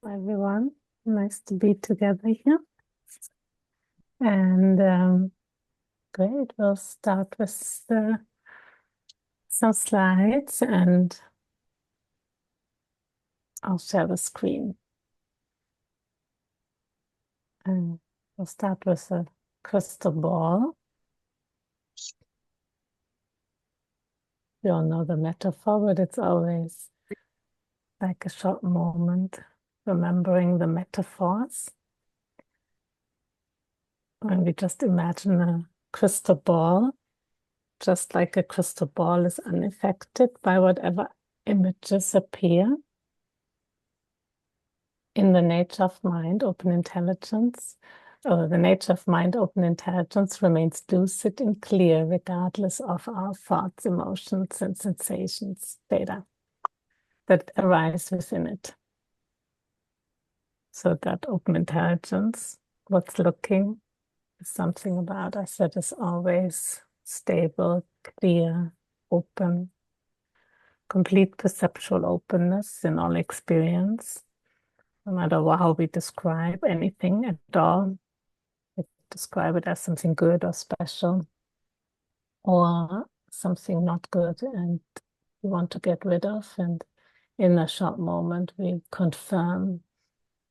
Everyone. Nice to be together here. And great, we'll start with some slides and I'll share the screen. And we'll start with a crystal ball. You all know the metaphor, but it's always like a short moment remembering the metaphors. When we just imagine a crystal ball, just like a crystal ball is unaffected by whatever images appear. In the nature of mind, open intelligence, or the nature of mind, open intelligence remains lucid and clear regardless of our thoughts, emotions, and sensations, data that arise within it. So that open intelligence, what's looking, is something about us that is always stable, clear, open, complete perceptual openness in all experience. No matter how we describe anything at all, we describe it as something good or special or something not good and we want to get rid of. And in a short moment, we confirm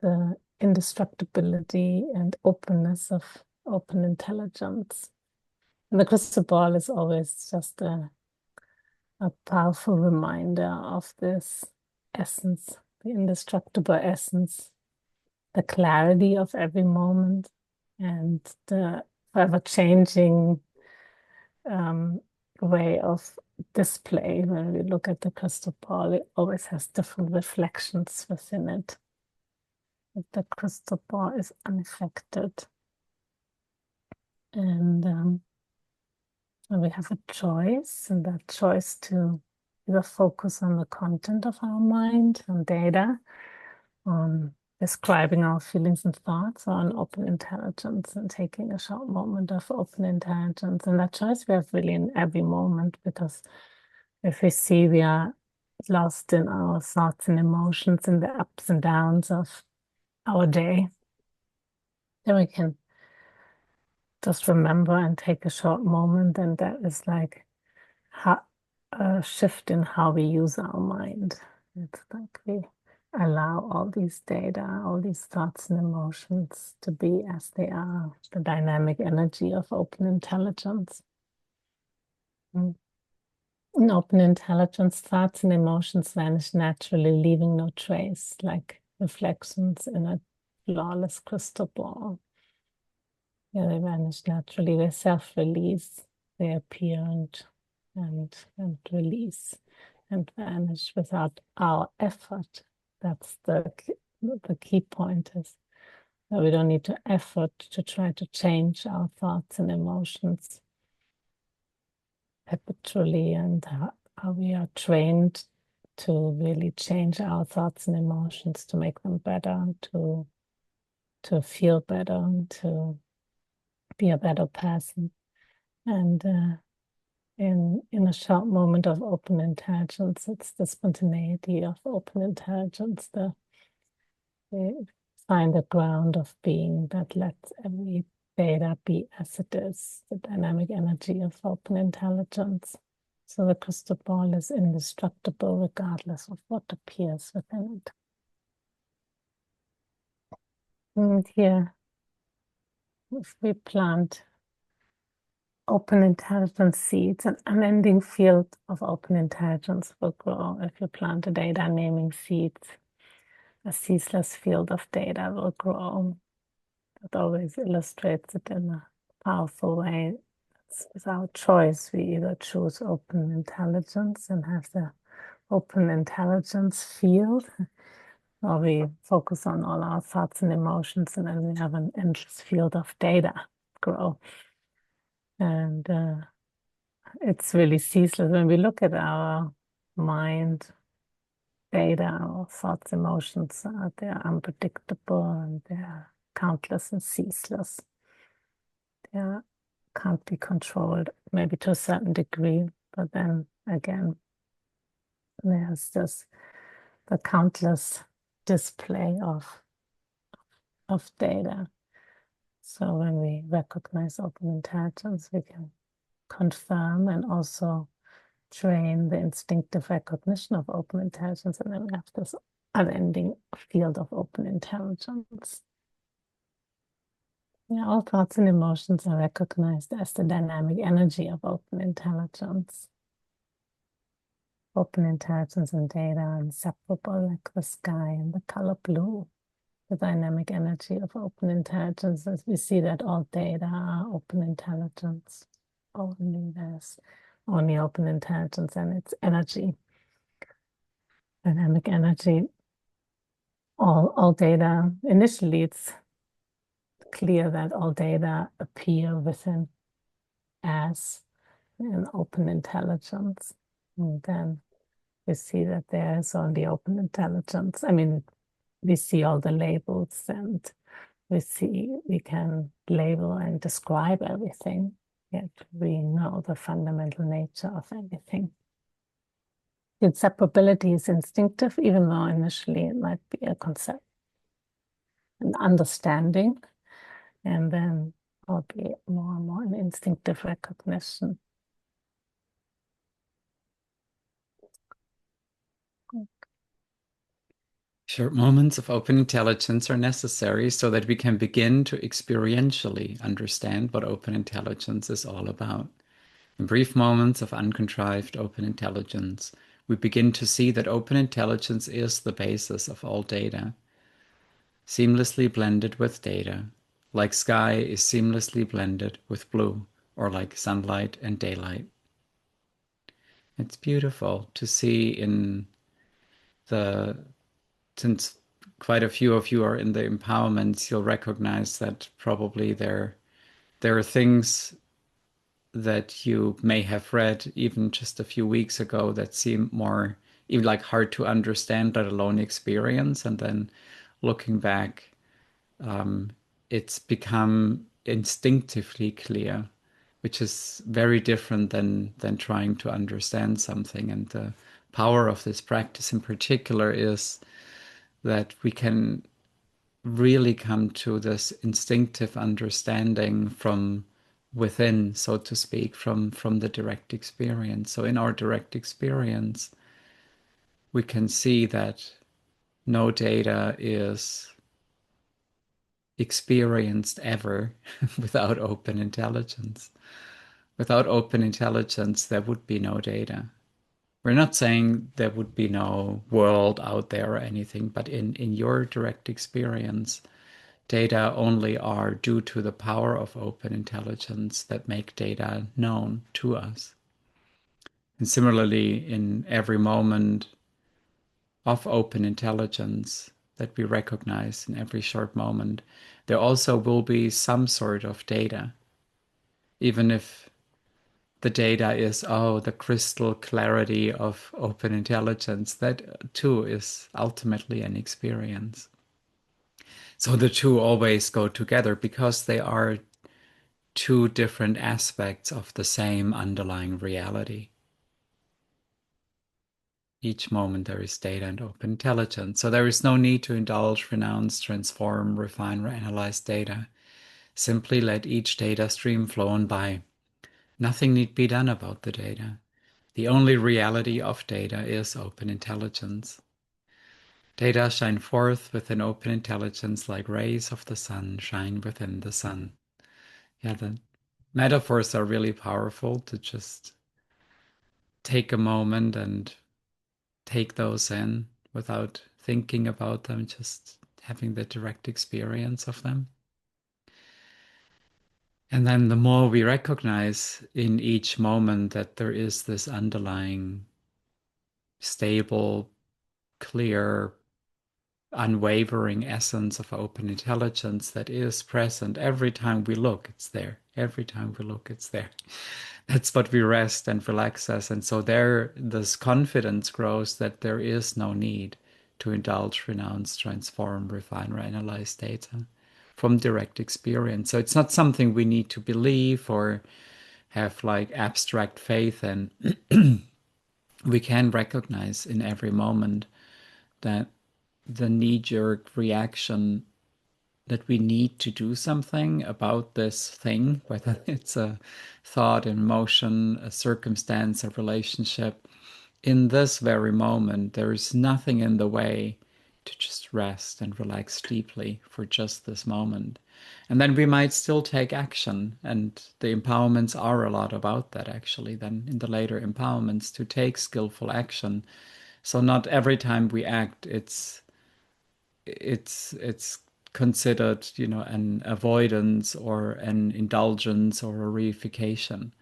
the indestructibility and openness of open intelligence. And the crystal ball is always just a powerful reminder of this essence, the indestructible essence, the clarity of every moment, and the forever changing way of display. When we look at the crystal ball, it always has different reflections within it. But the crystal ball is unaffected. And we have a choice, and that choice to either focus on the content of our mind, on data, on describing our feelings and thoughts, or on open intelligence and taking a short moment of open intelligence. And that choice we have really in every moment, because if we see we are lost in our thoughts and emotions in the ups and downs of our day, then we can just remember and take a short moment, and that is like a shift in how we use our mind. It's like we allow all these data, all these thoughts and emotions to be as they are, the dynamic energy of open intelligence. In open intelligence, thoughts and emotions vanish naturally, leaving no trace, like reflections in a flawless crystal ball. Yeah, they vanish naturally. They self-release. They appear and release and vanish without our effort. That's the key point, is that we don't need to effort to try to change our thoughts and emotions habitually, and how we are trained to really change our thoughts and emotions to make them better, to feel better, to be a better person. And in a short moment of open intelligence, it's the spontaneity of open intelligence, we find the ground of being that lets every data be as it is, the dynamic energy of open intelligence. So the crystal ball is indestructible regardless of what appears within it. And here, if we plant open intelligence seeds, an unending field of open intelligence will grow. If you plant a data naming seeds, a ceaseless field of data will grow. That always illustrates it in a powerful way. It's our choice. We either choose open intelligence and have the open intelligence field, or we focus on all our thoughts and emotions, and then we have an endless field of data grow. And it's really ceaseless. When we look at our mind, data, our thoughts, emotions, they're unpredictable and they're countless and ceaseless. They can't be controlled, maybe to a certain degree, but then again, there's just the countless display of data. So when we recognize open intelligence, we can confirm and also train the instinctive recognition of open intelligence, and then we have this unending field of open intelligence. Yeah, all thoughts and emotions are recognized as the dynamic energy of open intelligence. Open intelligence and data are inseparable, like the sky and the color blue. The dynamic energy of open intelligence, as we see that all data are open intelligence. Only there's only open intelligence and its energy. Dynamic energy. All data, initially it's clear that all data appear within as an open intelligence. And then we see that there is only open intelligence. I mean, we see all the labels and we can label and describe everything, yet we know the fundamental nature of everything. The inseparability is instinctive, even though initially it might be a concept, an understanding, and then probably more and more an instinctive recognition. Short moments of open intelligence are necessary so that we can begin to experientially understand what open intelligence is all about. In brief moments of uncontrived open intelligence, we begin to see that open intelligence is the basis of all data, seamlessly blended with data, like sky is seamlessly blended with blue, or like sunlight and daylight. It's beautiful to see in the, since quite a few of you are in the empowerments, you'll recognize that probably there are things that you may have read even just a few weeks ago that seem more even like hard to understand, let alone experience. And then looking back, it's become instinctively clear, which is very different than trying to understand something. And the power of this practice in particular is that we can really come to this instinctive understanding from within, so to speak, from the direct experience. So in our direct experience, we can see that no data is experienced ever without open intelligence. Without open intelligence, there would be no data. We're not saying there would be no world out there or anything, but in your direct experience, data only are due to the power of open intelligence that make data known to us. And similarly, in every moment of open intelligence that we recognize in every short moment, there also will be some sort of data, even if the data is, oh, the crystal clarity of open intelligence, that too is ultimately an experience. So the two always go together because they are two different aspects of the same underlying reality. Each moment there is data and open intelligence. So there is no need to indulge, renounce, transform, refine, or analyze data. Simply let each data stream flow on by. Nothing need be done about the data. The only reality of data is open intelligence. Data shine forth within open intelligence like rays of the sun shine within the sun. Yeah, the metaphors are really powerful to just take a moment and take those in without thinking about them, just having the direct experience of them. And then the more we recognize in each moment that there is this underlying, stable, clear, unwavering essence of open intelligence that is present every time we look, it's there. Every time we look, it's there. That's what we rest and relax us. And so there, this confidence grows that there is no need to indulge, renounce, transform, refine, or analyze data from direct experience. So it's not something we need to believe or have like abstract faith in. We can recognize in every moment that the knee-jerk reaction that we need to do something about this thing, whether it's a thought, an emotion, a circumstance, a relationship. In this very moment, there is nothing in the way to just rest and relax deeply for just this moment. And then we might still take action. And the empowerments are a lot about that, actually, then in the later empowerments to take skillful action. So not every time we act, it's considered, an avoidance or an indulgence or a reification.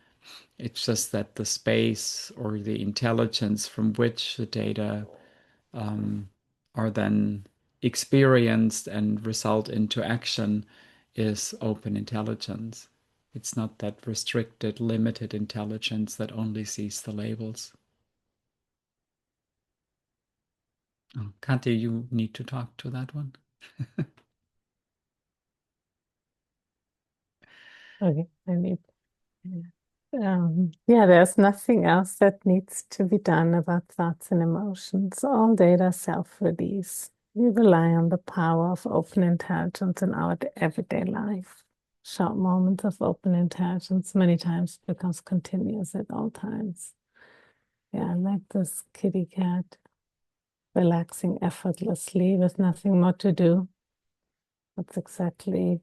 It's just that the space or the intelligence from which the data are then experienced and result into action is open intelligence. It's not that restricted, limited intelligence that only sees the labels. Oh, Kati, you need to talk to that one. Okay, I need. Yeah, there's nothing else that needs to be done about thoughts and emotions. All data self-release. We rely on the power of open intelligence in our everyday life. Short moments of open intelligence many times becomes continuous at all times. Yeah, like this kitty cat relaxing effortlessly with nothing more to do. That's exactly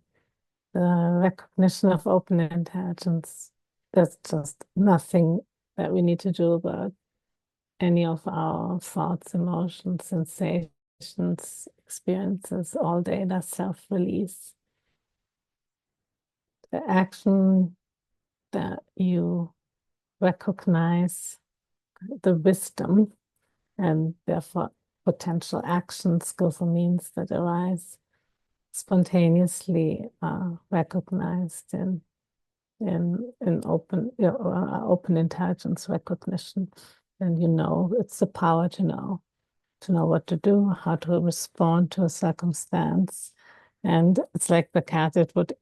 the recognition of open intelligence. There's just nothing that we need to do about any of our thoughts, emotions, sensations, experiences, all data self-release. The action that you recognize the wisdom and therefore potential action, skillful means that arise spontaneously recognized in open intelligence recognition. And it's the power to know what to do, how to respond to a circumstance. And it's like the cat, it would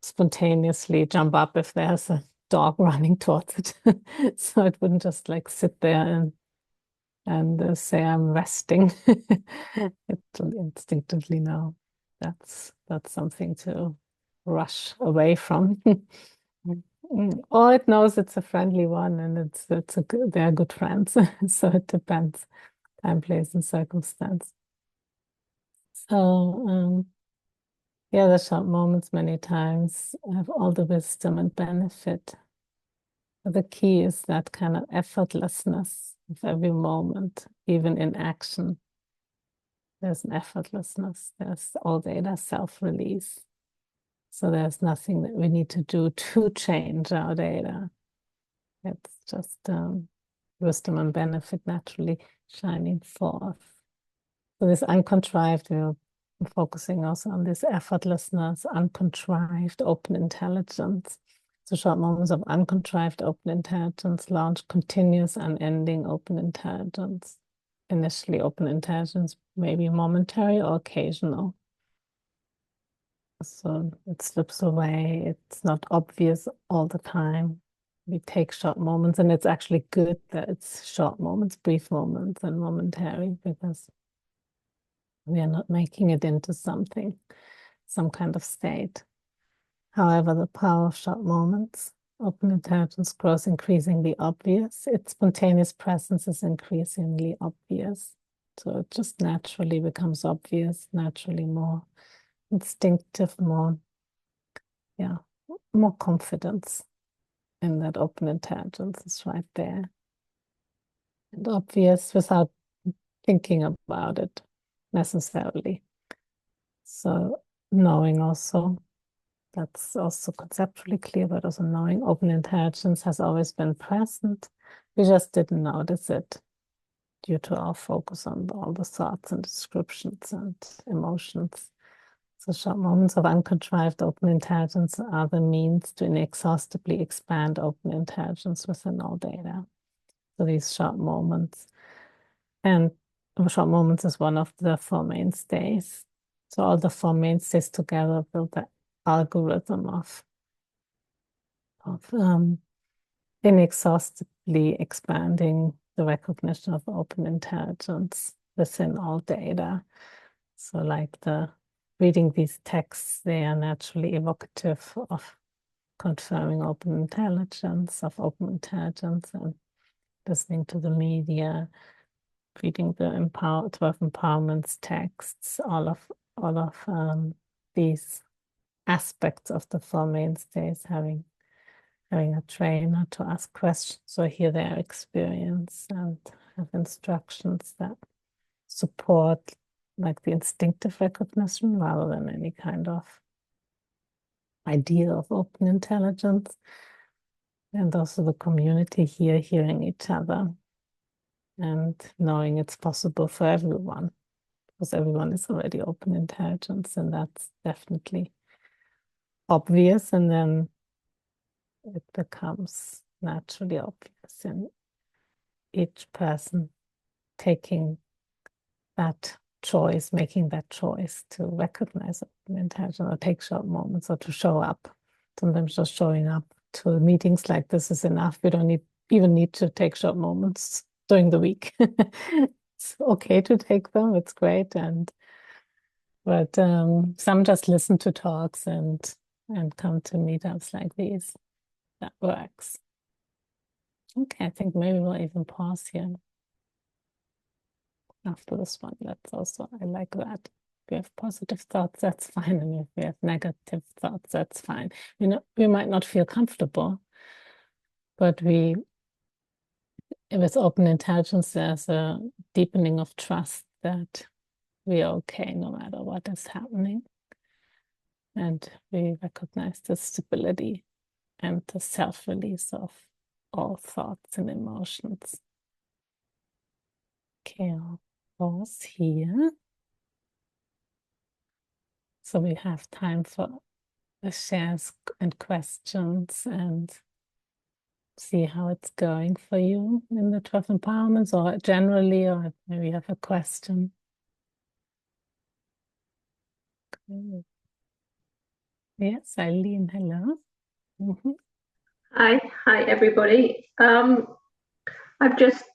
spontaneously jump up if there's a dog running towards it. So it wouldn't just like sit there and say I'm resting. It will instinctively know that's something to rush away from. Or it knows it's a friendly one and they're good friends. So it depends, time, place, and circumstance. So yeah, the short moments many times have all the wisdom and benefit. The key is that kind of effortlessness of every moment, even in action. There's an effortlessness. There's all data self-release. So there's nothing that we need to do to change our data. It's just wisdom and benefit naturally shining forth. So this uncontrived, we're focusing also on this effortlessness, uncontrived, open intelligence. So short moments of uncontrived open intelligence launch continuous, unending open intelligence. Initially, open intelligence may be momentary or occasional. So it slips away. It's not obvious all the time. We take short moments, and it's actually good that it's short moments, brief moments, and momentary, because we are not making it into something, some kind of state. However, the power of short moments, open intelligence grows increasingly obvious. Its spontaneous presence is increasingly obvious. So it just naturally becomes obvious, naturally more instinctive, yeah, more confidence in that open intelligence is right there and obvious without thinking about it necessarily. So knowing also, that's also conceptually clear, but also knowing open intelligence has always been present. We just didn't notice it due to our focus on all the thoughts and descriptions and emotions. So short moments of uncontrived open intelligence are the means to inexhaustibly expand open intelligence within all data. So these short moments. And short moments is one of the four mainstays. So all the four mainstays together build the algorithm of inexhaustibly expanding the recognition of open intelligence. within all data. So like reading these texts, they are naturally evocative of confirming open intelligence, and listening to the media, reading the 12 empowerments texts, all of these aspects of the Four Mainstays, having a trainer to ask questions or hear their experience and have instructions that support like the instinctive recognition rather than any kind of idea of open intelligence. And also the community here hearing each other and knowing it's possible for everyone, because everyone is already open intelligence, and that's definitely obvious. And then it becomes naturally obvious in each person taking that choice, making that choice to recognize open intelligence or take short moments or to show up. Sometimes just showing up to meetings like this is enough. We don't even need to take short moments during the week. It's okay to take them. It's great. But some just listen to talks and come to meetups like these. That works. Okay, I think maybe we'll even pause here after this one. That's also, I like that. If we have positive thoughts, that's fine. And if we have negative thoughts, that's fine. We might not feel comfortable, but with open intelligence, there's a deepening of trust that we are okay no matter what is happening. And we recognize the stability and the self-release of all thoughts and emotions. Okay, I'll pause here. So we have time for the shares and questions and see how it's going for you in the 12 empowerments, or generally, or maybe you have a question. Okay. Yes, Eileen, hello. Hi everybody. I've just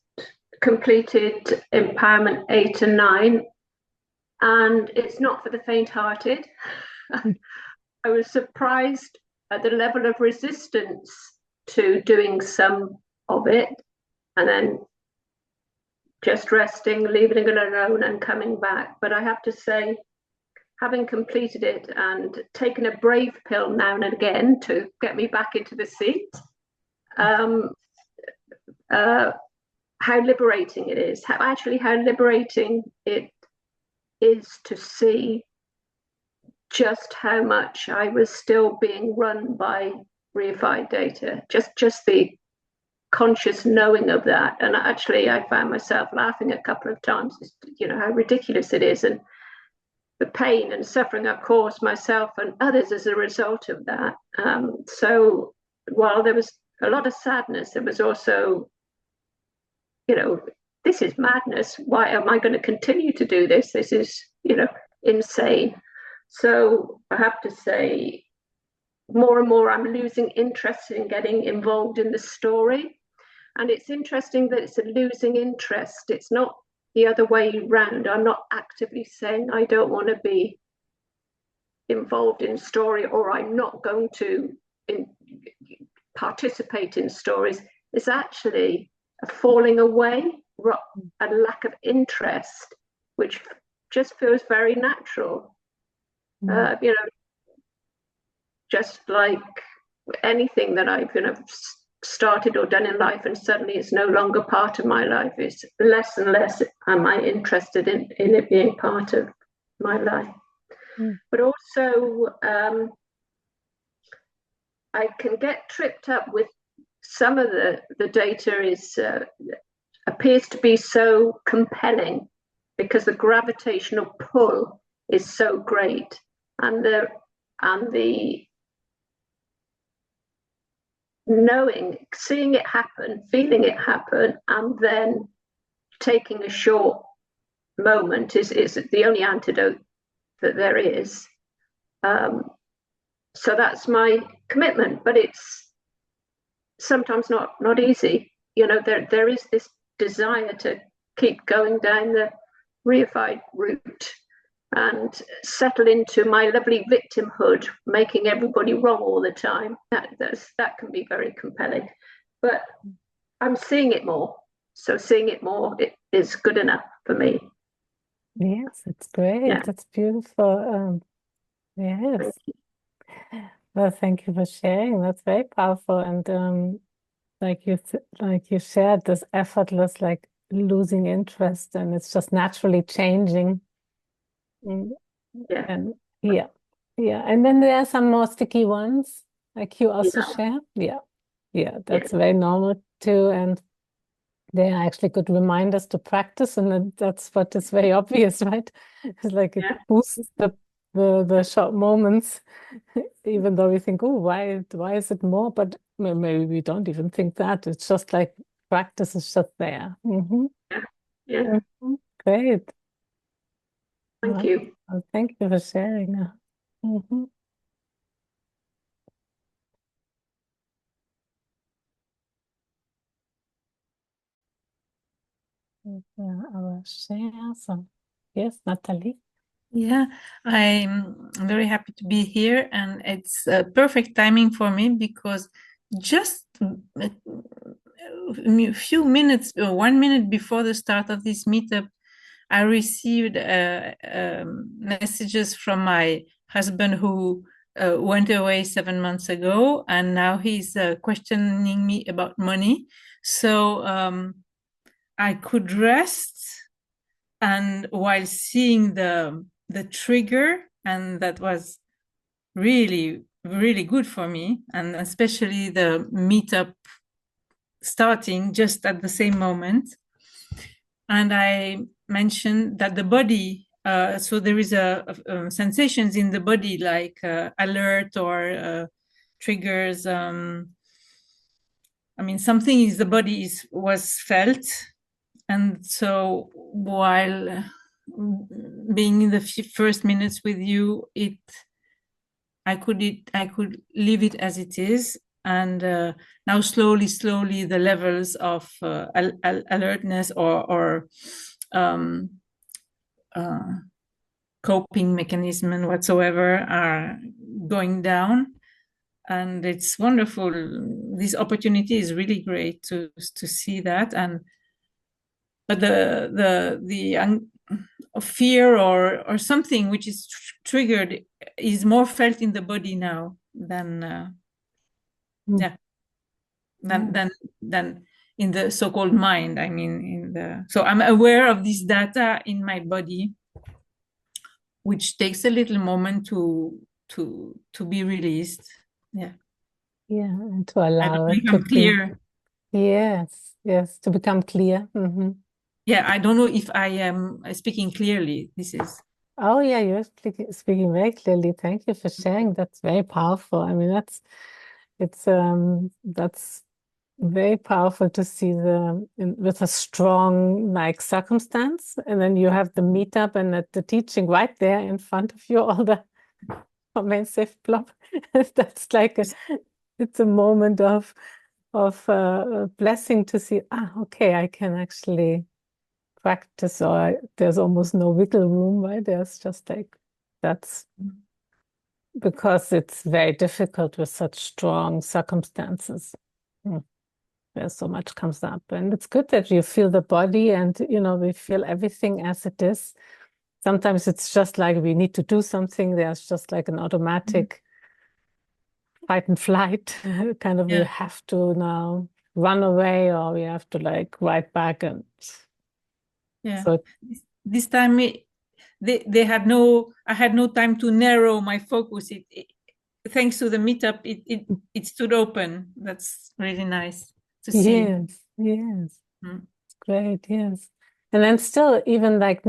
completed empowerment 8 and 9, and it's not for the faint-hearted. I was surprised at the level of resistance to doing some of it, and then just resting, leaving it alone, and coming back. But I have to say, having completed it and taken a brave pill now and again to get me back into the seat, how liberating it is, how liberating it is to see just how much I was still being run by reified data, just the conscious knowing of that. And actually I found myself laughing a couple of times, how ridiculous it is, and the pain and suffering I've caused myself and others as a result of that. So while there was a lot of sadness, there was also, this is madness. Why am I going to continue to do this? This is, insane. So I have to say, more and more I'm losing interest in getting involved in the story. And it's interesting that it's a losing interest. It's not the other way around. I'm not actively saying I don't want to be involved in story, or I'm not going to participate in stories. It's actually a falling away, a lack of interest, which just feels very natural. Just like anything that I've started or done in life, and suddenly it's no longer part of my life. It's less and less am I interested in it being part of my life. But also I can get tripped up with some of the data appears to be so compelling because the gravitational pull is so great, and the knowing, seeing it happen, feeling it happen, and then taking a short moment is the only antidote that there is. So that's my commitment, but it's sometimes not easy. There is this desire to keep going down reified route and settle into my lovely victimhood, making everybody wrong all the time. That can be very compelling. But I'm seeing it more. So seeing it more is good enough for me. Yes, it's great. Yeah. That's beautiful. Yes. Well, thank you for sharing. That's very powerful. And like you shared this effortless, like losing interest, and it's just naturally changing. Mm, Yeah. And yeah, yeah. And then there are some more sticky ones, like you also Yeah. share. Yeah, yeah. Yeah. That's very normal too. And they are actually good reminders to practice, and that's what is very obvious, right? It's like it Yeah. boosts the short moments, even though we think, oh, why is it more? But maybe we don't even think that. It's just like practice is just there. Yeah. Yeah. Great. Thank you. Well, thank you for sharing. Mhm. Yeah, I will share some. Yes, Natalie. Yeah, I'm very happy to be here, and it's perfect timing for me because just a few minutes or 1 minute before the start of this meetup, I received messages from my husband who went away 7 months ago, and now he's questioning me about money. So I could rest, and while seeing the trigger, and that was really really good for me, and especially the meetup starting just at the same moment. And I mentioned that the body, so there is a sensations in the body like alert or triggers. I mean, something is the body was felt, and so while being in the first minutes with you, I could leave it as it is, and now slowly the levels of alertness or um, uh, coping mechanism and whatsoever are going down, and it's wonderful. This opportunity is really great to see that, and but the fear or something which is triggered is more felt in the body now than Mm. yeah than in the so-called mind. I mean, so I'm aware of this data in my body, which takes a little moment to be released. Yeah, Yeah, and to I don't allow know it if to I'm be. clear. Yes, yes, to become clear. Yeah, I don't know if I am speaking clearly. This is Oh, yeah, you're speaking very clearly. Thank you for sharing. That's very powerful. I mean, that's very powerful to see with a strong like circumstance, and then you have the meetup and the teaching right there in front of you, all the comments plop. That's like it's a moment of blessing to see. Okay, I can actually practice, or there's almost no wiggle room, right? There's just like that's because it's very difficult with such strong circumstances. Mm. There's so much comes up, and it's good that you feel the body, and we feel everything as it is. Sometimes it's just like we need to do something. There's just like an automatic fight and flight kind of. We yeah. have to now run away, or we have to like ride back, and Yeah. so This time they had no. I had no time to narrow my focus. Thanks to the meetup, it stood open. That's really nice to see. yes, yes, Mm. great, yes. And then still, even like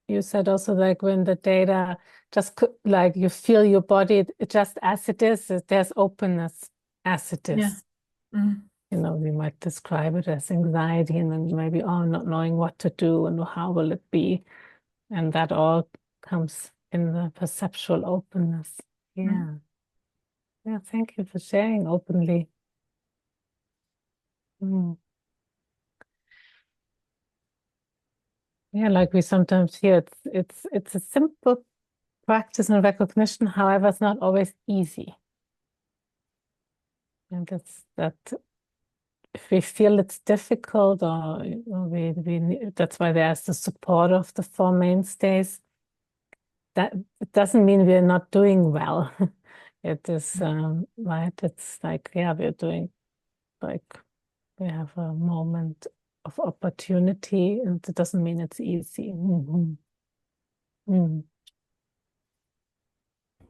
you said also, like when the data just like you feel your body just as it is, there's openness as it Yeah. is. Mm. We might describe it as anxiety, and then maybe, oh, not knowing what to do and how will it be. And that all comes in the perceptual openness. Mm. Yeah. Yeah, thank you for sharing openly. Mm. Yeah, like we sometimes hear, it's a simple practice and recognition. However, it's not always easy. And it's that if we feel it's difficult, or that's why there's the support of the four mainstays. That it doesn't mean we're not doing well. It is right. It's like, yeah, we're doing, like, we have a moment of opportunity, and it doesn't mean it's easy.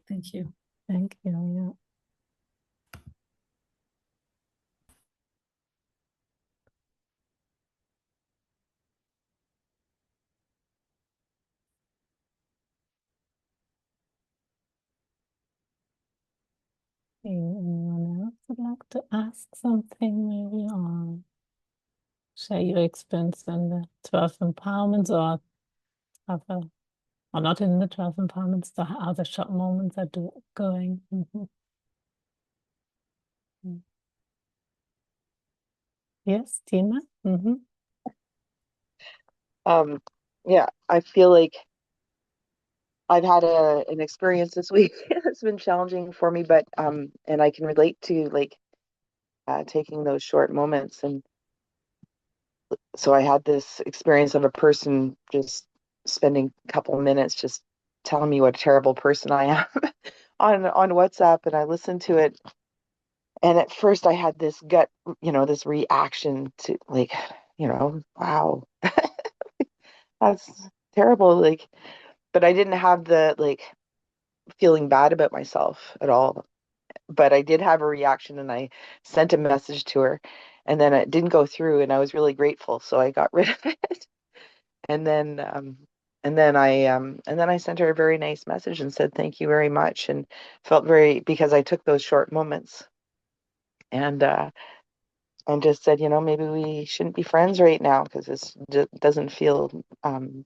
Thank you. Thank you. Yeah. Anyone else would like to ask something, maybe, or share your experience in the 12 empowerments, or other, or not in the 12 empowerments, the other short moments are going. Yes, Tina. Yeah, I feel like I've had an experience this week that's been challenging for me, but and I can relate to like taking those short moments. And so I had this experience of a person just spending a couple of minutes just telling me what a terrible person I am on WhatsApp, and I listened to it. And at first I had this gut, this reaction to like, wow, that's terrible. Like, but I didn't have the like feeling bad about myself at all. But I did have a reaction, and I sent a message to her, and then it didn't go through, and I was really grateful. So I got rid of it. And then and then I sent her a very nice message and said thank you very much, and felt very, because I took those short moments and just said, maybe we shouldn't be friends right now because this doesn't feel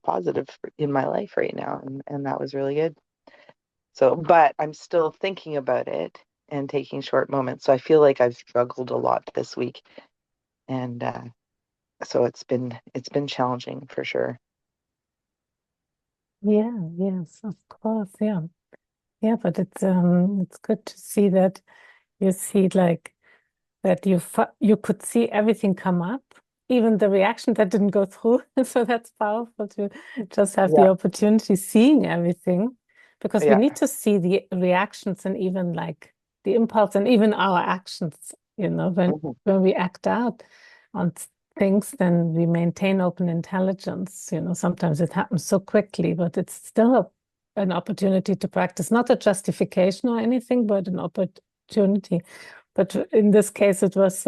positive in my life right now, and that was really good. So, but I'm still thinking about it and taking short moments. So I feel like I've struggled a lot this week, and so it's been challenging for sure. Yeah, yes, of course. Yeah. Yeah, but it's good to see that you see, like, that you could see everything come up, even the reaction that didn't go through. So that's powerful to just have the Yeah, opportunity seeing everything, because we yeah, need to see the reactions and even like the impulse and even our actions, mhm, when we act out on things, then we maintain open intelligence. Sometimes it happens so quickly, but it's still an opportunity to practice, not a justification or anything, but an opportunity. But in this case, it was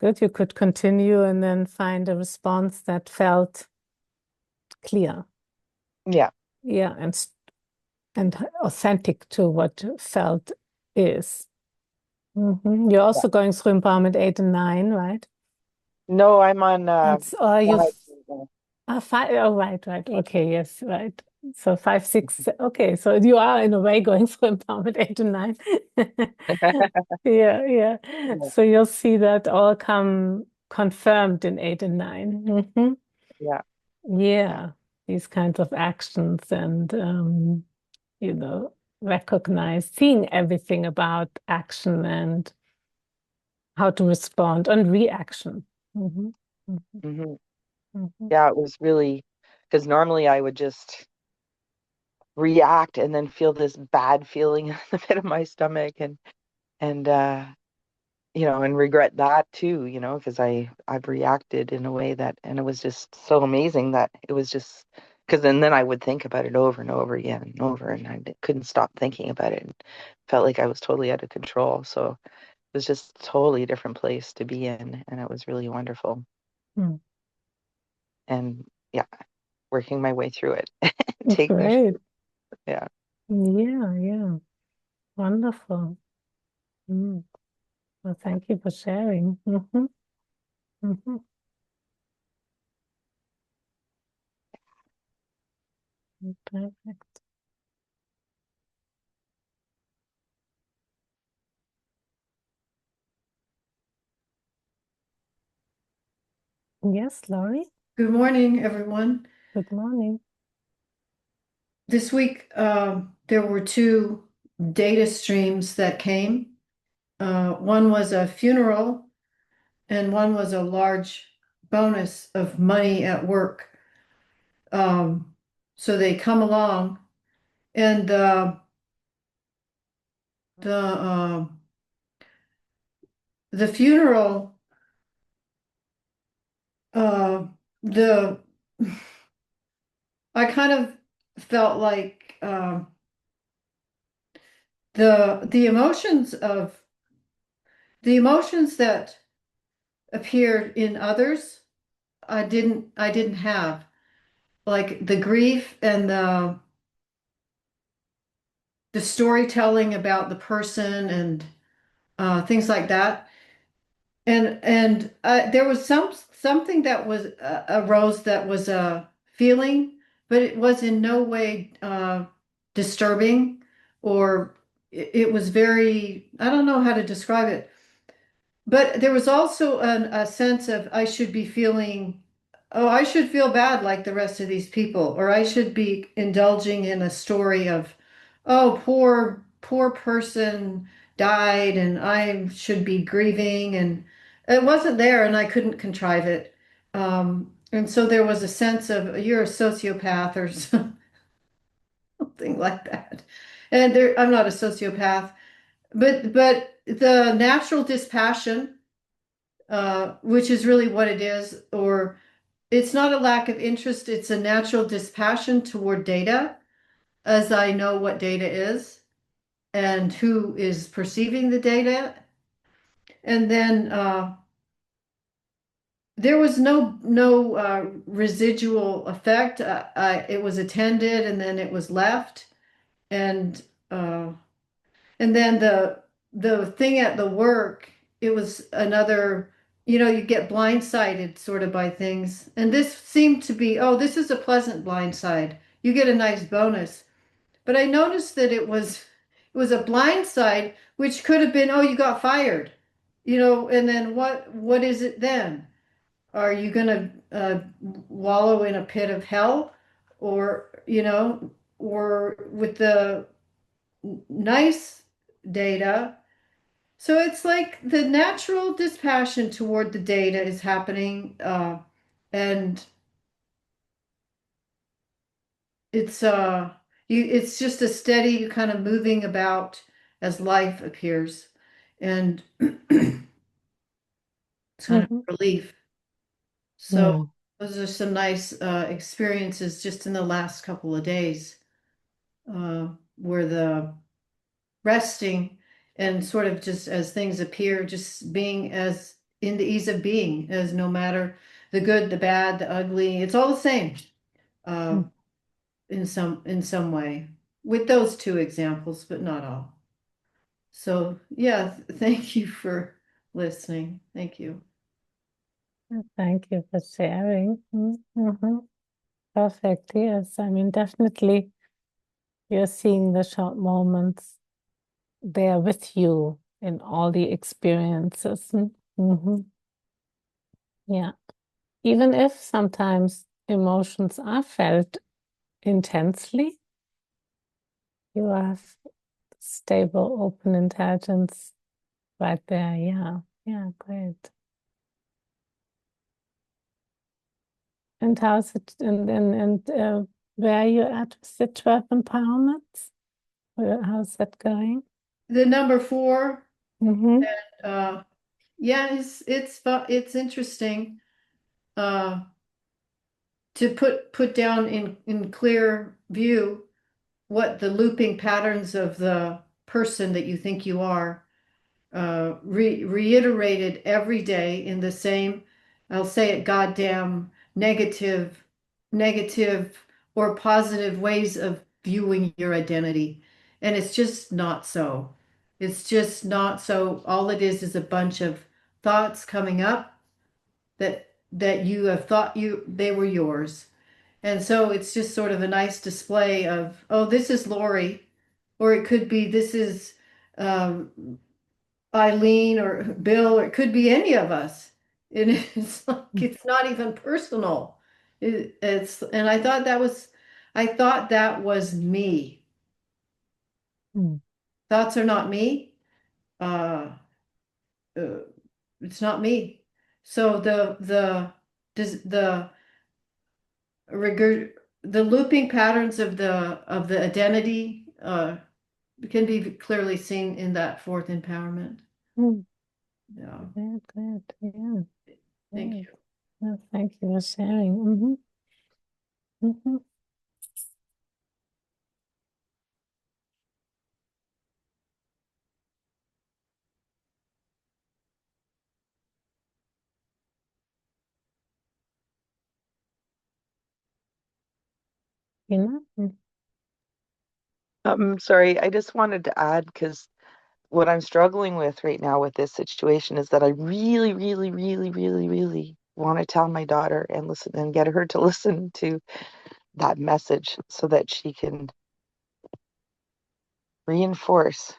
good. You could continue and then find a response that felt clear. yeah, Yeah, and authentic to what felt is. You're yeah. also going through empowerment 8 and 9, right? No, I'm on And so you five right now. five. Oh, right, right. Okay, yes, right. So 5, 6. Okay, so you are in a way going through empowerment 8 and 9. Yeah, yeah. Yeah, So you'll see that all come confirmed in 8 and 9. yeah, yeah, Yeah, these kinds of actions, and recognize, seeing everything about action and how to respond and reaction. hmm hmm hmm yeah. It was really, because normally I would just react and then feel this bad feeling in the pit of my stomach, and and regret that too, because I've reacted in a way that, and it was just so amazing that it was just, because then I would think about it over and over again and over, and I couldn't stop thinking about it, and felt like I was totally out of control. So it was just a totally different place to be in, and it was really wonderful. Mm. And yeah, working my way through it, taking, Great. yeah. Yeah, yeah. Wonderful. Mm. Well, thank you for sharing. hmm Perfect. Yes, Laurie? Good morning, everyone. Good morning. This week, there were two data streams that came. One was a funeral, and one was a large bonus of money at work. So they come along, and the the funeral, uh, the I kind of felt like the emotions that appeared in others, I didn't have, like the grief and the storytelling about the person and things like that. And there was something that was arose that was a feeling, but it was in no way disturbing, or it was very, I don't know how to describe it. But there was also a sense of I should be feeling, oh, I should feel bad like the rest of these people, or I should be indulging in a story of, oh, poor person died and I should be grieving. And it wasn't there and I couldn't contrive it. And so there was a sense of you're a sociopath or something like that. And there, I'm not a sociopath, but the natural dispassion, which is really what it is, or it's not a lack of interest, it's a natural dispassion toward data, as I know what data is and who is perceiving the data. And then there was no residual effect. It was attended and then it was left, and uh, and then the thing at the work, it was another, you get blindsided sort of by things. And this seemed to be, oh, this is a pleasant blindside. You get a nice bonus. But I noticed that it was a blindside, which could have been, oh, you got fired. And then what is it then? Are you gonna wallow in a pit of hell? Or with the nice data. So it's like the natural dispassion toward the data is happening, and it's it's just a steady kind of moving about as life appears, and it's kind of Mhm. relief. So Mm. those are some nice experiences just in the last couple of days, where the resting and sort of just as things appear, just being as in the ease of being, as no matter the good, the bad, the ugly, it's all the same, uh, Mm. in some way, with those two examples, but not all. So yeah, thank you for listening. Thank you. Thank you for sharing. Mm-hmm. Perfect. Yes. I mean, definitely you're seeing the short moments there with you in all the experiences. Mm-hmm. Yeah. Even if sometimes emotions are felt intensely, you have stable, open intelligence right there. Yeah. Yeah. Great. And how's it? And where are you at with the 12 empowerments? How's that going? The number four, Mm-hmm. uh, yeah, it's interesting, uh, to put down in clear view what the looping patterns of the person that you think you are, reiterated every day in the same, I'll say it, goddamn negative or positive ways of viewing your identity. And it's just not so. It's just not so. All it is a bunch of thoughts coming up that you have thought they were yours. And so it's just sort of a nice display of, oh, this is Lori, or it could be this is um, Eileen or Bill, or it could be any of us. And it's like it's not even personal. And I thought that was me. Mm. Thoughts are not me. Uh, uh, it's not me. So does regurg the looping patterns of the identity can be clearly seen in that fourth empowerment. Mm. Yeah. Great, great. Yeah. Thank Great. you. Well, thank you for sharing. You know? Sorry, I just wanted to add because what I'm struggling with right now with this situation is that I really, really, really, really, really want to tell my daughter and listen and get her to listen to that message so that she can reinforce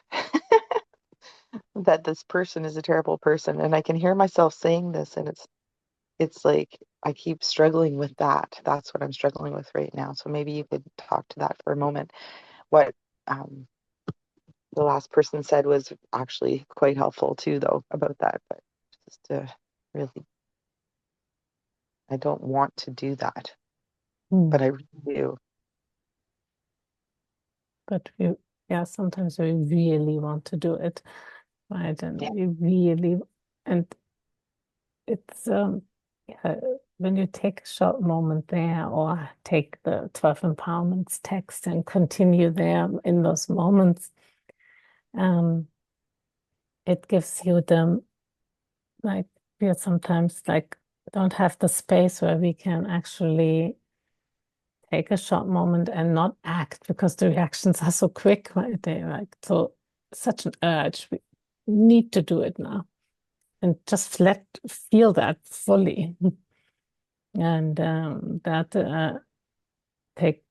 that this person is a terrible person. And I can hear myself saying this, and it's like I keep struggling with that. That's what I'm struggling with right now. So maybe you could talk to that for a moment. What um, the last person said was actually quite helpful too, though, about that. But just to really, I don't want to do that, Mm. but I really do. But yeah, sometimes we really want to do it, right? And Yeah. we really, and it's yeah, when you take a short moment there or take the 12 empowerments text and continue there in those moments, it gives you the like we are sometimes like don't have the space where we can actually take a short moment and not act because the reactions are so quick, right? They're like so such an urge. We need to do it now and just feel that fully. And that take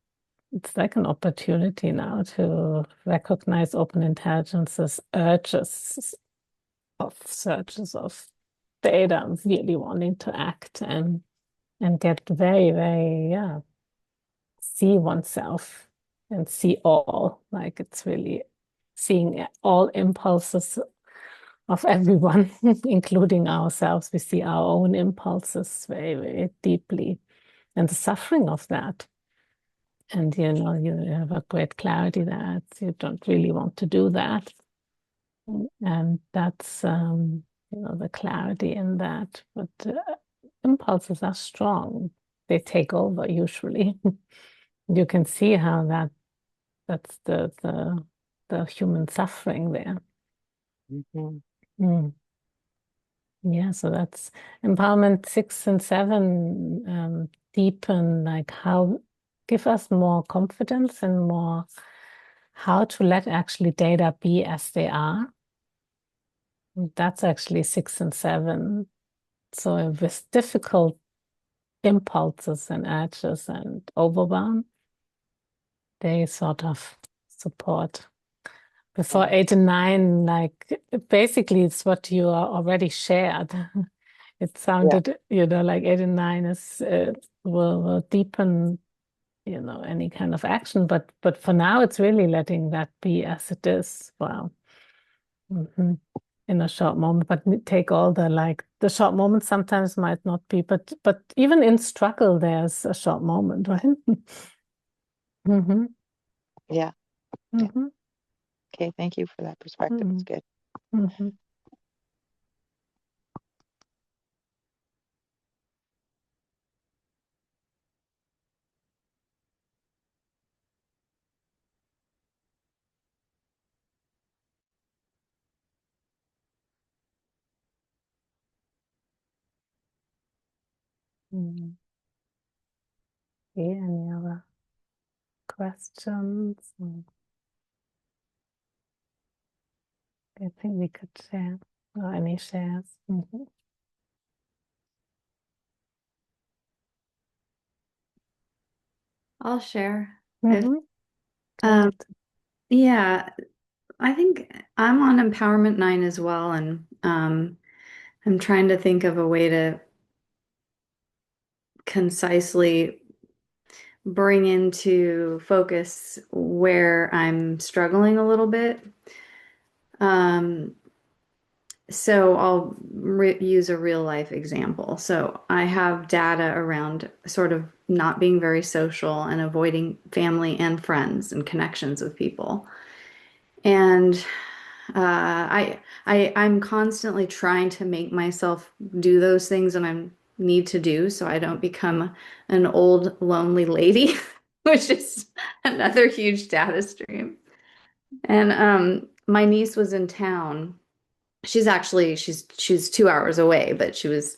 it's like an opportunity now to recognize open intelligence's urges of surges of data, really wanting to act and get very, very, yeah, see oneself and see all. Like it's really seeing all impulses of everyone, including ourselves. We see our own impulses very, very deeply and the suffering of that. And you have a great clarity that you don't really want to do that. And that's the clarity in that. But impulses are strong. They take over usually. You can see how that's the human suffering there. Mm-hmm. Mm. Yeah, so that's empowerment 6 and 7 deepen like how give us more confidence and more how to let actually data be as they are. That's actually 6 and 7. So with difficult impulses and urges and overwhelm, they sort of support. Before 8 and 9, like basically it's what you already shared. It Yeah. sounded, like 8 and 9 is will deepen, any kind of action. But for now, it's really letting that be as it is. Wow. Mhm. In a short moment, but take all the short moments sometimes might not be, but even in struggle, there's a short moment, right? Mm-hmm. Yeah. Yeah. Mm-hmm. Okay. Thank you for that perspective. It's good. Mm-hmm. Mm-hmm. Okay, any other questions? I think we could share or any shares. Mm-hmm. I'll share. If Mm-hmm. um Great. yeah, I think I'm on empowerment 9 as well, and I'm trying to think of a way to concisely bring into focus where I'm struggling a little bit. So I'll use a real life example. So I have data around sort of not being very social and avoiding family and friends and connections with people. And I'm constantly trying to make myself do those things that I need to do so I don't become an old lonely lady, which is another huge data stream. And my niece was in town. She's 2 hours away, but she was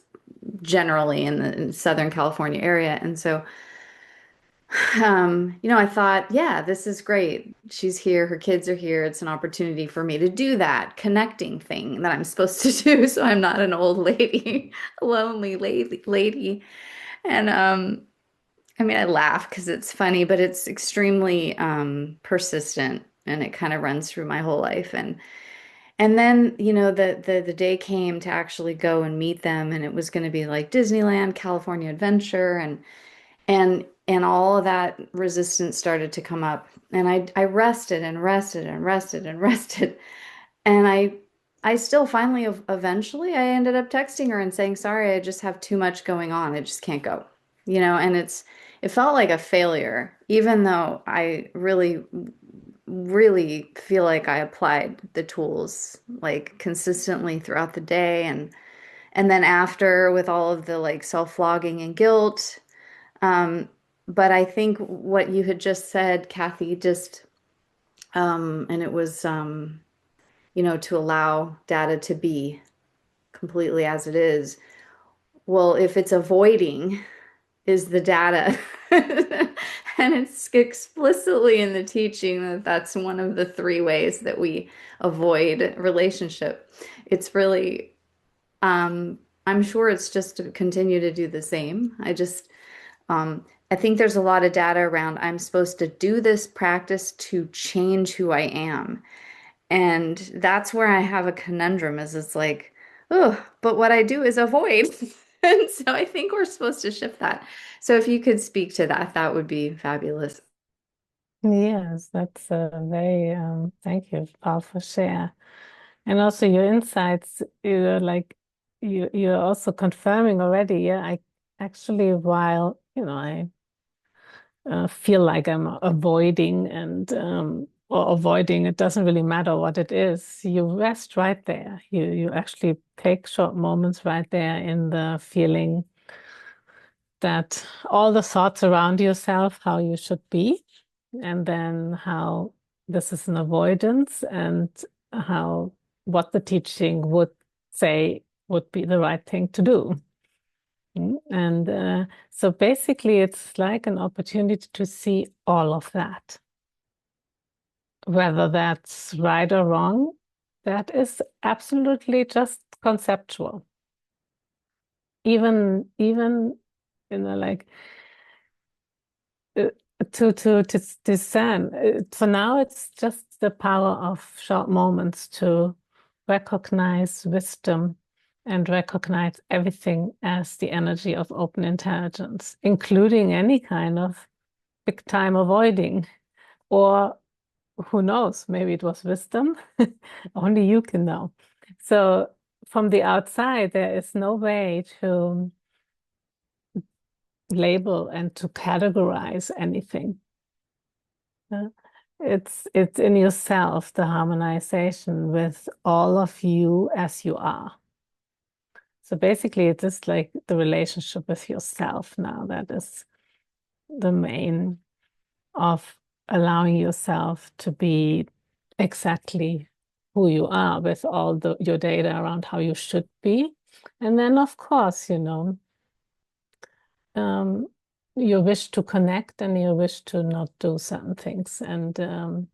generally in the Southern California area. And so I thought, yeah, this is great. She's here, her kids are here. It's an opportunity for me to do that connecting thing that I'm supposed to do. So I'm not an old lady, a lonely lady. And I mean, I laugh because it's funny, but it's extremely persistent and it kind of runs through my whole life. And then, the day came to actually go and meet them, and it was going to be like Disneyland, California Adventure, and all of that resistance started to come up. And I rested and rested and rested and rested. And I still finally eventually I ended up texting her and saying, sorry, I just have too much going on. I just can't go. And it felt like a failure, even though I really, really feel like I applied the tools like consistently throughout the day and then after with all of the like self-flogging and guilt. But I think what you had just said, Kathy, just and it was to allow data to be completely as it is. Well, if it's avoiding is the data, and it's explicitly in the teaching that that's one of the three ways that we avoid relationship. It's really, I'm sure it's just to continue to do the same. I think there's a lot of data around I'm supposed to do this practice to change who I am. And that's where I have a conundrum is it's like, oh, but what I do is avoid. And so I think we're supposed to shift that. So if you could speak to that, that would be fabulous. Yes, that's a very, thank you, powerful share. And also your insights, you're also confirming already. Yeah, I actually, while, I feel like I'm avoiding or avoiding, it doesn't really matter what it is. You rest right there. You actually take short moments right there in the feeling that all the thoughts around yourself, how you should be, and then how this is an avoidance and how what the teaching would say would be the right thing to do. And so basically, it's like an opportunity to see all of that. Whether that's right or wrong, that is absolutely just conceptual. Even like to discern. For now, it's just the power of short moments to recognize wisdom and recognize everything as the energy of open intelligence, including any kind of big time avoiding. Or who knows, maybe it was wisdom. Only you can know. So from the outside, there is no way to label and to categorize anything. It's in yourself, the harmonization with all of you as you are. So basically, it's just like the relationship with yourself now. That is the main of allowing yourself to be exactly who you are with all your data around how you should be. And then, of course, your wish to connect and your wish to not do certain things, and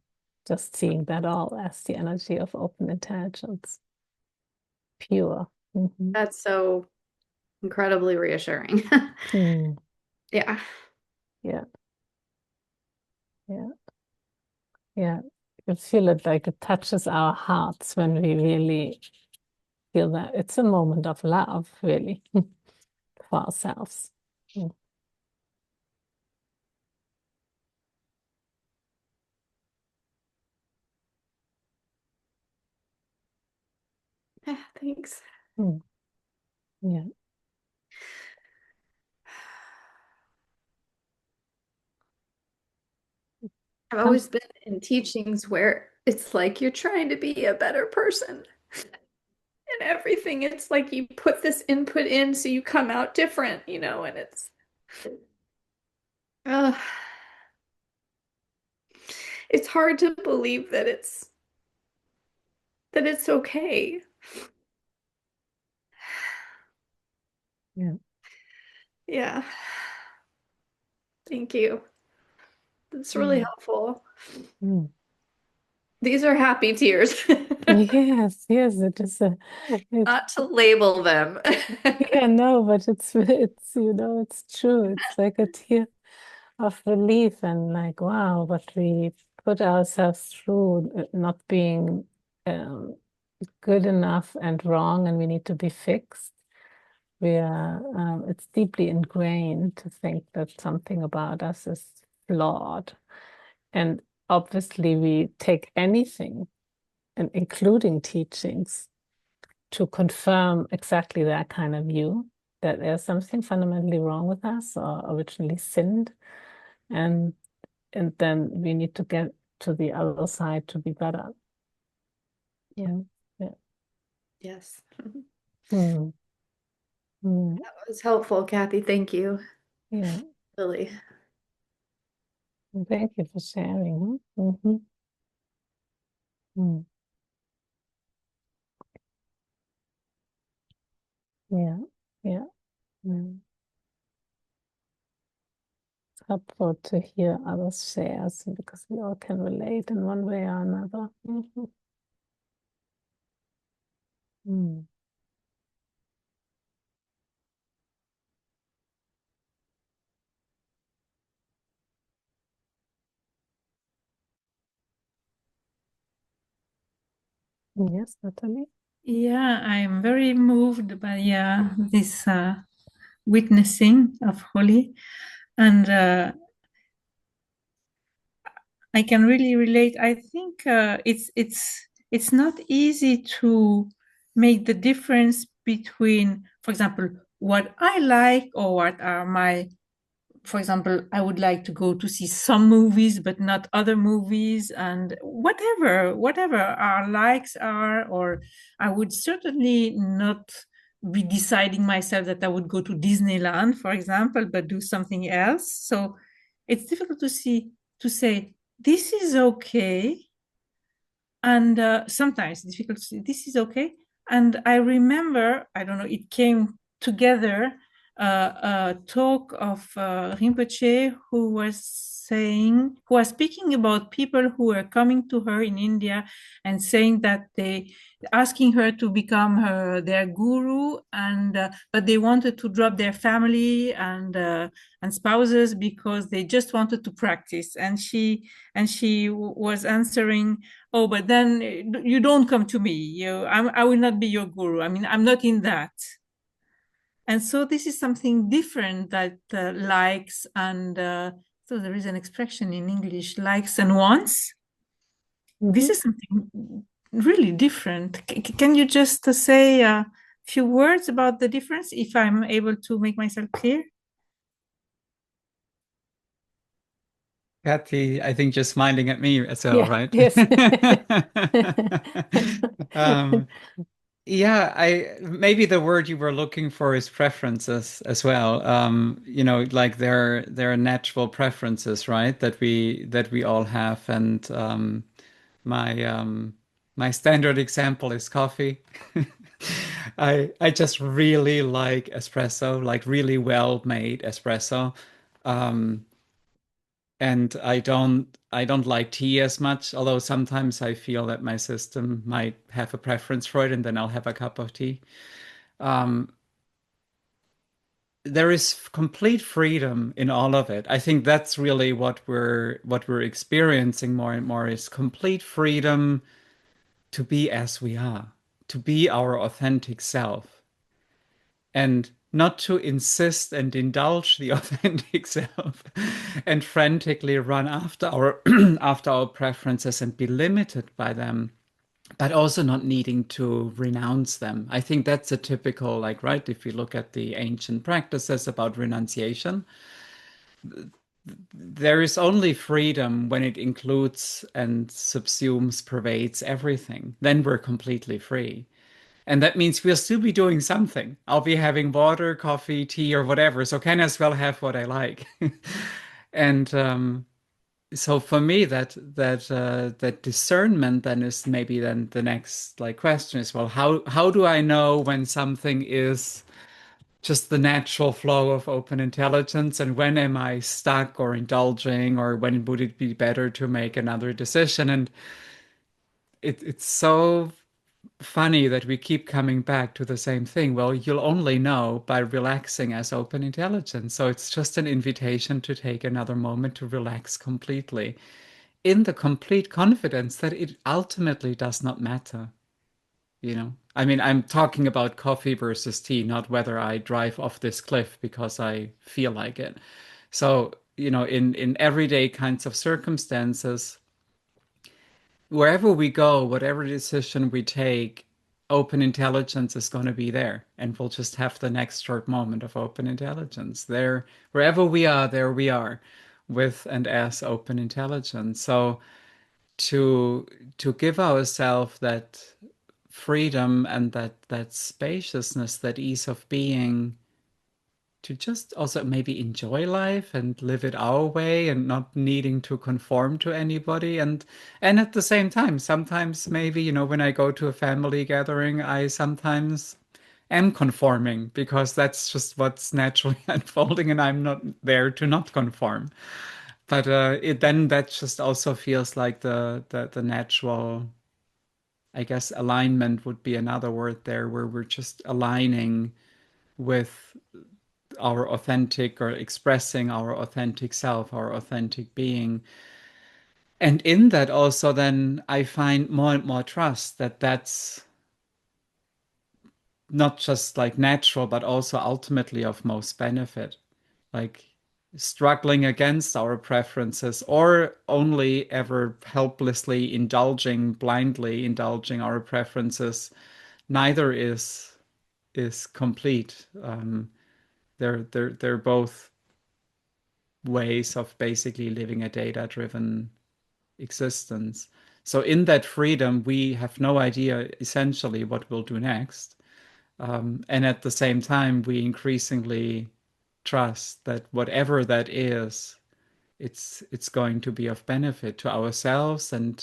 just seeing that all as the energy of open intelligence, pure. That's so incredibly reassuring. Yeah. Yeah. Yeah. Yeah. You feel it like it touches our hearts when we really feel that it's a moment of love, really, for ourselves. Thanks. Mm. Yeah. I've always been in teachings where it's like you're trying to be a better person. And everything, it's like you put this input in so you come out different, and uh, it's hard to believe that it's okay. Yeah. Yeah. Thank you. That's really helpful. Mm. These are happy tears. Yes, yes, it is Not to label them. yeah, no, but it's true. It's like a tear of relief and like, wow, but we put ourselves through not being um, good enough and wrong, and we need to be fixed. It's deeply ingrained to think that something about us is flawed. And obviously, we take anything, and including teachings, to confirm exactly that kind of view, that there's something fundamentally wrong with us or originally sinned. And then we need to get to the other side to be better. Yeah. Yeah. Yes. Hmm. Hmm. That was helpful, Kathy. Thank you. Yeah. Really. Thank you for sharing. Mm-hmm. Mm. Yeah. Yeah. Mm. It's helpful to hear others' shares because we all can relate in one way or another. Mm-hmm. Mm. Yes, Natalie. Yeah, I'm very moved by this witnessing of Holly, and I can really relate. I think it's not easy to make the difference between, for example, what I like or what are my, for example, I would like to go to see some movies, but not other movies, and whatever our likes are, or I would certainly not be deciding myself that I would go to Disneyland, for example, but do something else. So it's difficult to say this is okay, and sometimes it's difficult to say this is okay. And I remember, I don't know, it came together a talk of Rinpoche, who was speaking about people who were coming to her in India and saying that they asking her to become their guru, and but they wanted to drop their family and spouses because they just wanted to practice. And she was answering, oh, but then you don't come to me. I will not be your guru. I mean, I'm not in that. And so this is something different that likes and so there is an expression in English, likes and wants. This Mm-hmm. is something really different. Can you just say a few words about the difference, if I'm able to make myself clear? Kathy, I think just smiling at me as well, Yeah, right? yes. Um, yeah, I maybe the word you were looking for is preferences as well. Like there are natural preferences, right? That we all have, and my my standard example is coffee. I just really like espresso, like really well made espresso. Um, and I don't like tea as much, although sometimes I feel that my system might have a preference for it, and then I'll have a cup of tea. Um, there is complete freedom in all of it. I think that's really what we're experiencing more and more is complete freedom to be as we are, to be our authentic self, and not to insist and indulge the authentic self and frantically run after our after our preferences and be limited by them. but also not needing to renounce them. I think that's a typical, like, right, if we look at the ancient practices about renunciation, there is only freedom when it includes and subsumes, pervades everything. Then we're completely free. And that means we'll still be doing something. I'll be having water, coffee, tea, or whatever. So can as well have what I like. And so for me, that discernment then is maybe then the next like question is, well, how do I know when something is just the natural flow of open intelligence, and when am I stuck or indulging, or when would it be better to make another decision? And it's so funny that we keep coming back to the same thing. Well, you'll only know by relaxing as open intelligence. So it's just an invitation to take another moment to relax completely in the complete confidence that it ultimately does not matter. I mean, I'm talking about coffee versus tea, not whether I drive off this cliff because I feel like it. So, in everyday kinds of circumstances, wherever we go, whatever decision we take, open intelligence is going to be there. And we'll just have the next short moment of open intelligence. There, wherever we are, there we are with and as open intelligence. So to give ourselves that freedom and that spaciousness, that ease of being, to just also maybe enjoy life and live it our way and not needing to conform to anybody. And at the same time, sometimes maybe, when I go to a family gathering, I sometimes am conforming because that's just what's naturally unfolding, and I'm not there to not conform. But then that just also feels like the natural, I guess alignment would be another word there, where we're just aligning with our authentic, or expressing our authentic self, our authentic being. And in that also, then I find more and more trust that that's not just like natural, but also ultimately of most benefit. Like struggling against our preferences, or only ever helplessly blindly indulging our preferences, neither is complete. They're both ways of basically living a data-driven existence. So in that freedom, we have no idea essentially what we'll do next. And at the same time, we increasingly trust that whatever that is, it's going to be of benefit to ourselves and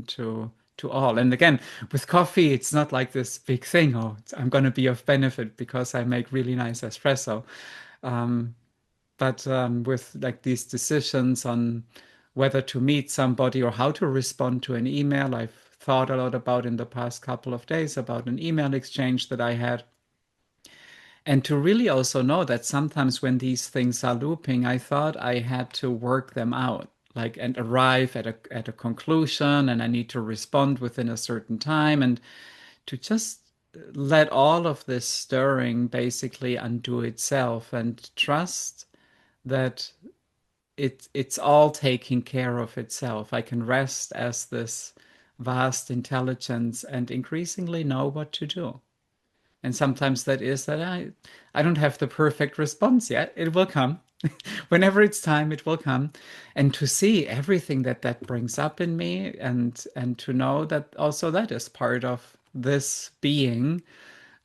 to all. And again, with coffee, it's not like this big thing. Oh, I'm going to be of benefit because I make really nice espresso. Um, but with like these decisions on whether to meet somebody or how to respond to an email, I've thought a lot about in the past couple of days about an email exchange that I had. And to really also know that sometimes when these things are looping, I thought I had to work them out, like, and arrive at a conclusion, and I need to respond within a certain time, and to just let all of this stirring basically undo itself and trust that it's all taking care of itself. I can rest as this vast intelligence and increasingly know what to do. And sometimes that is that I don't have the perfect response yet. It will come. Whenever it's time, it will come. And to see everything that brings up in me, and to know that also that is part of this being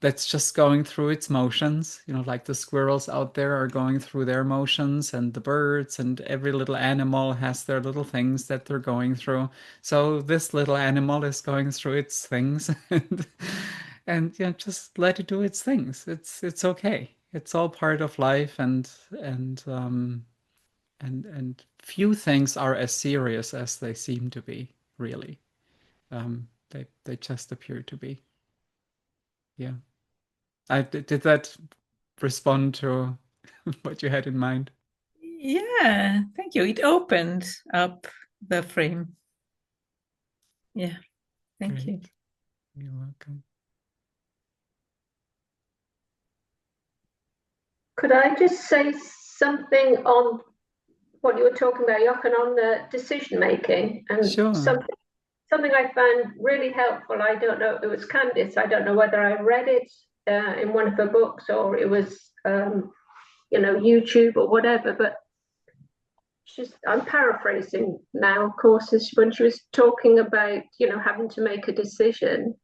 that's just going through its motions, like the squirrels out there are going through their motions, and the birds, and every little animal has their little things that they're going through. So this little animal is going through its things, and just let it do its things. It's okay. It's all part of life, and few things are as serious as they seem to be, really. They just appear to be. Yeah. Did that respond to what you had in mind? Yeah, thank you. It opened up the frame. Yeah, thank you. You're welcome. Could I just say something on what you were talking about, Jochen, on the decision making, and Sure. something something I found really helpful. I don't know, it was Candice. I don't know whether I read it in one of her books or it was, YouTube or whatever, but I'm paraphrasing now, of course, is when she was talking about, having to make a decision.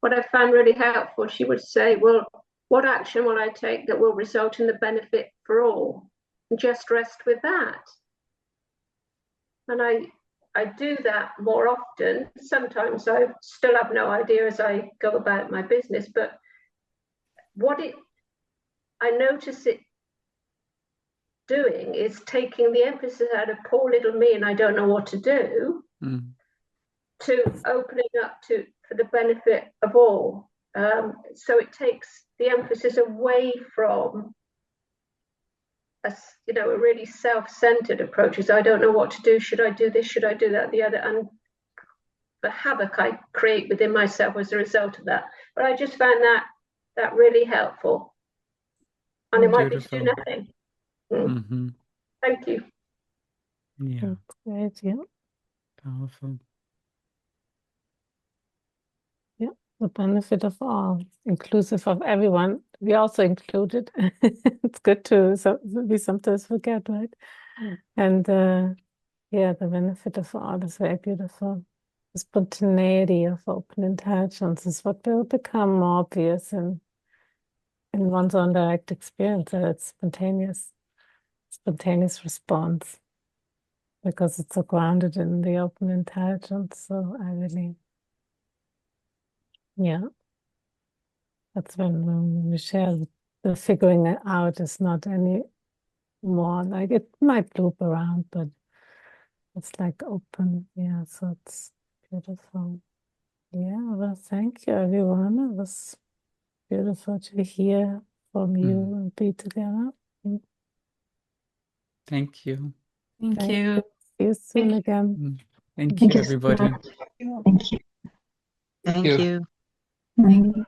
What I found really helpful, she would say, well, what action will I take that will result in the benefit for all? And just rest with that. And I do that more often. Sometimes I still have no idea as I go about my business, but I notice it doing is taking the emphasis out of poor little me and I don't know what to do, to opening up for the benefit of all. So it takes the emphasis away from a really self-centered approach. Is I don't know what to do. Should I do this? Should I do that? The other, and the havoc I create within myself as a result of that. But I just found that really helpful, and it might be to do nothing. Mm-hmm. Thank you. Yeah. Great, yeah. Powerful. Yeah, the benefit of all, inclusive of everyone. We also included. It's good we sometimes forget, right? And yeah, the benefit of all is very beautiful. The spontaneity of open intelligence is what will become more obvious in one's own direct experience, that it's spontaneous response, because it's so grounded in the open intelligence. So I really, yeah, that's when we share the figuring it out is not any more like it might loop around, but it's like open. Yeah, so it's beautiful. Yeah, well, thank you, everyone. It was beautiful to hear from you and be together. Thank you. Thank you. See you soon again. Thank you, everybody. Thank you. Thank you.